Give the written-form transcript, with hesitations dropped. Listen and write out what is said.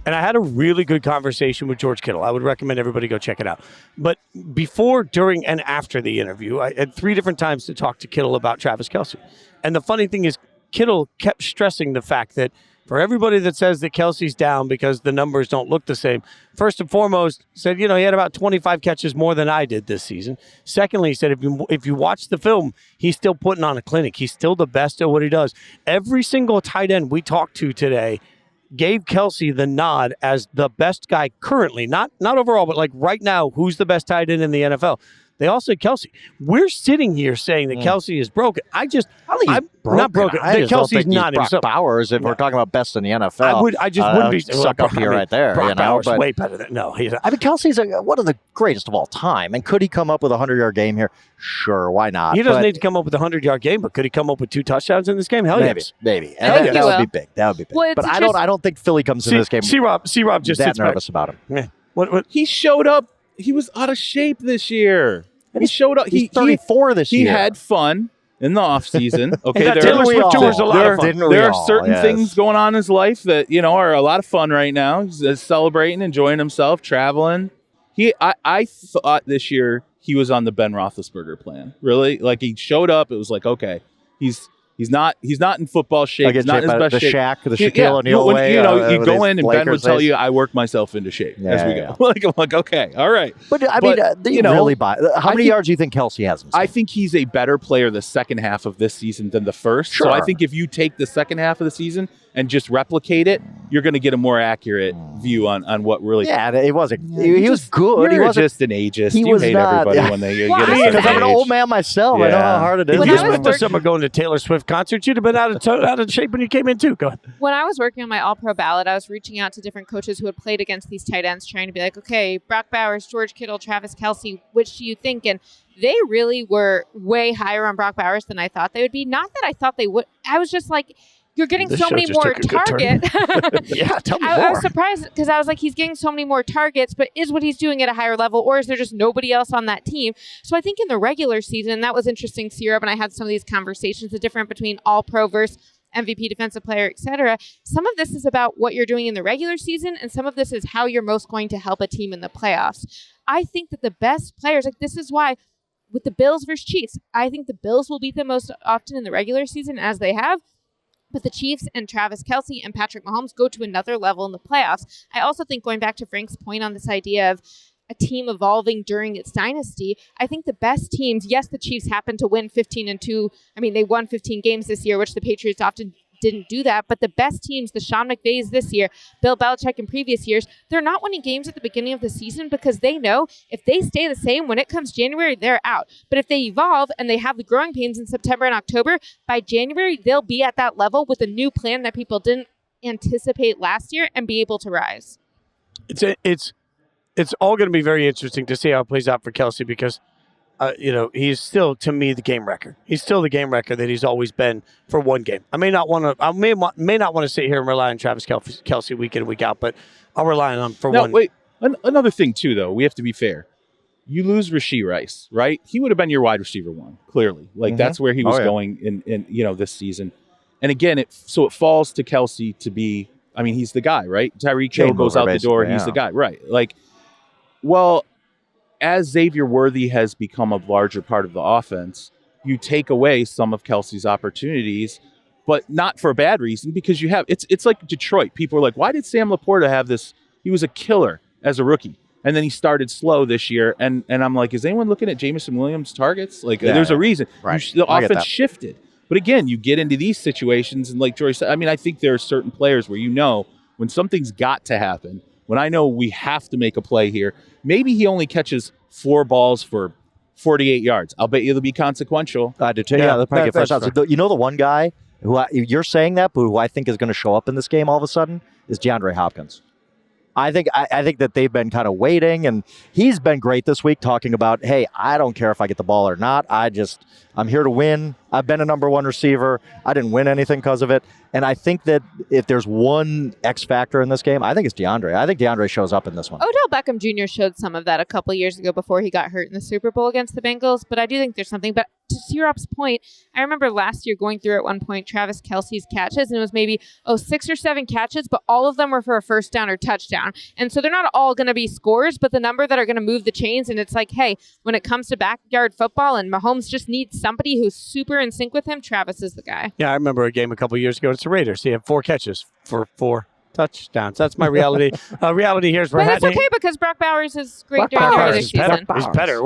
And I had a really good conversation with George Kittle. I would recommend everybody go check it out. But before, during, and after the interview, I had 3 different times to talk to Kittle about Travis Kelce. And the funny thing is, Kittle kept stressing the fact that for everybody that says that Kelce's down because the numbers don't look the same, first and foremost, said, he had about 25 catches more than I did this season. Secondly, he said, if you watch the film, he's still putting on a clinic. He's still the best at what he does. Every single tight end we talked to today gave Kelce the nod as the best guy currently, not overall, but like right now, who's the best tight end in the NFL? They all said Kelce. We're sitting here saying that Kelce is broken. I'm not broken. Kelce's not himself. Bowers, if we're talking about best in the NFL, I just wouldn't be suck up here right there. Brock Bowers is way better than he's. I mean, Kelce's one of the greatest of all time, and could he come up with a 100-yard game here? Sure, why not? He doesn't need to come up with a 100-yard game, but could he come up with 2 touchdowns in this game? Hell yes, maybe. And that would be big. That would be big. Well, but I don't think Philly comes into this game. C-Rob just that nervous about him. Yeah. What? He showed up. He was out of shape this year. He showed up. He's 34 this year. He had fun in the off season. Okay, Taylor Swift tour is a lot of fun. There are certain things going on in his life that are a lot of fun right now. He's celebrating, enjoying himself, traveling. I thought this year he was on the Ben Roethlisberger plan. Really, like he showed up. It was like, okay, he's not in football shape. He's not in his best shape. The Shaquille O'Neal way. You go in and Ben would tell you, I work myself into shape as we go. I'm like, okay, all right. But I mean, really buy. How many yards do you think Kelce has? I think he's a better player the second half of this season than the first. Sure. So I think if you take the second half of the season and just replicate it, you're going to get a more accurate view on what really. Yeah, it wasn't. He was good. He wasn't just an ageist. You hate everybody when they get because I'm an old man myself. I know how hard it is. If you spent the summer going to Taylor Swift concerts, you'd have been out of shape when you came in too. Go ahead. When I was working on my All-Pro ballot, I was reaching out to different coaches who had played against these tight ends, trying to be like, okay, Brock Bowers, George Kittle, Travis Kelce, which do you think? And they really were way higher on Brock Bowers than I thought they would be. Not that I thought they would. I was just like, you're getting so many more targets. Yeah, tell me more. I was surprised because I was like, he's getting so many more targets, but is what he's doing at a higher level, or is there just nobody else on that team? So I think in the regular season, that was interesting, Syrup, and I had some of these conversations, the difference between All-Pro versus MVP defensive player, etc. Some of this is about what you're doing in the regular season, and some of this is how you're most going to help a team in the playoffs. I think that the best players, like this is why with the Bills versus Chiefs, I think the Bills will beat them most often in the regular season as they have. But the Chiefs and Travis Kelce and Patrick Mahomes go to another level in the playoffs. I also think going back to Frank's point on this idea of a team evolving during its dynasty, I think the best teams, yes, the Chiefs happen to win 15-2. I mean, they won 15 games this year, which the Patriots often didn't do that. But the best teams, the Sean McVays this year, Bill Belichick in previous years, they're not winning games at the beginning of the season because they know if they stay the same, when it comes January, they're out. But if they evolve and they have the growing pains in September and October, by January, they'll be at that level with a new plan that people didn't anticipate last year and be able to rise. It's all going to be very interesting to see how it plays out for Kelce because he's still, to me, the game wrecker. He's still the game wrecker that he's always been for one game. I may not want to sit here and rely on Travis Kelce week in, week out, but I'll rely on him for one. Wait, another thing too, though, we have to be fair. You lose Rashee Rice, right? He would have been your wide receiver one, clearly. Like that's where he was going in this season. And again, it falls to Kelce to be. I mean, he's the guy, right? Tyreek Hill goes out the door. He's the guy, right? Like, well. As Xavier Worthy has become a larger part of the offense, you take away some of Kelce's opportunities, but not for a bad reason because you have it's like Detroit. People are like, why did Sam Laporta have this? He was a killer as a rookie. And then he started slow this year. And I'm like, is anyone looking at Jameson Williams' targets? Like, there's a reason. Right. The offense shifted. But again, you get into these situations, and like Jory said, I mean, I think there are certain players where when something's got to happen, when I know we have to make a play here, maybe he only catches 4 balls for 48 yards. I'll bet you it'll be consequential. I do too. Yeah, they'll probably get first out. So the one guy who you're saying that, but who I think is going to show up in this game all of a sudden is DeAndre Hopkins. I think that they've been kind of waiting, and he's been great this week talking about, hey, I don't care if I get the ball or not. I I'm here to win. I've been a number one receiver. I didn't win anything because of it. And I think that if there's one X factor in this game, I think it's DeAndre. I think DeAndre shows up in this one. Odell Beckham Jr. showed some of that a couple years ago before he got hurt in the Super Bowl against the Bengals, but I do think there's something. But to Syrop's point, I remember last year going through at one point Travis Kelce's catches, and it was maybe 6 or 7 catches, but all of them were for a first down or touchdown. And so they're not all going to be scores, but the number that are going to move the chains. And it's like, hey, when it comes to backyard football and Mahomes just needs somebody who's super in sync with him, Travis is the guy. Yeah, I remember a game a couple years ago. It's the Raiders. He had 4 catches for 4 touchdowns. That's my reality. Reality here is we're But it's okay because Brock Bowers is great during the regular season. He's better.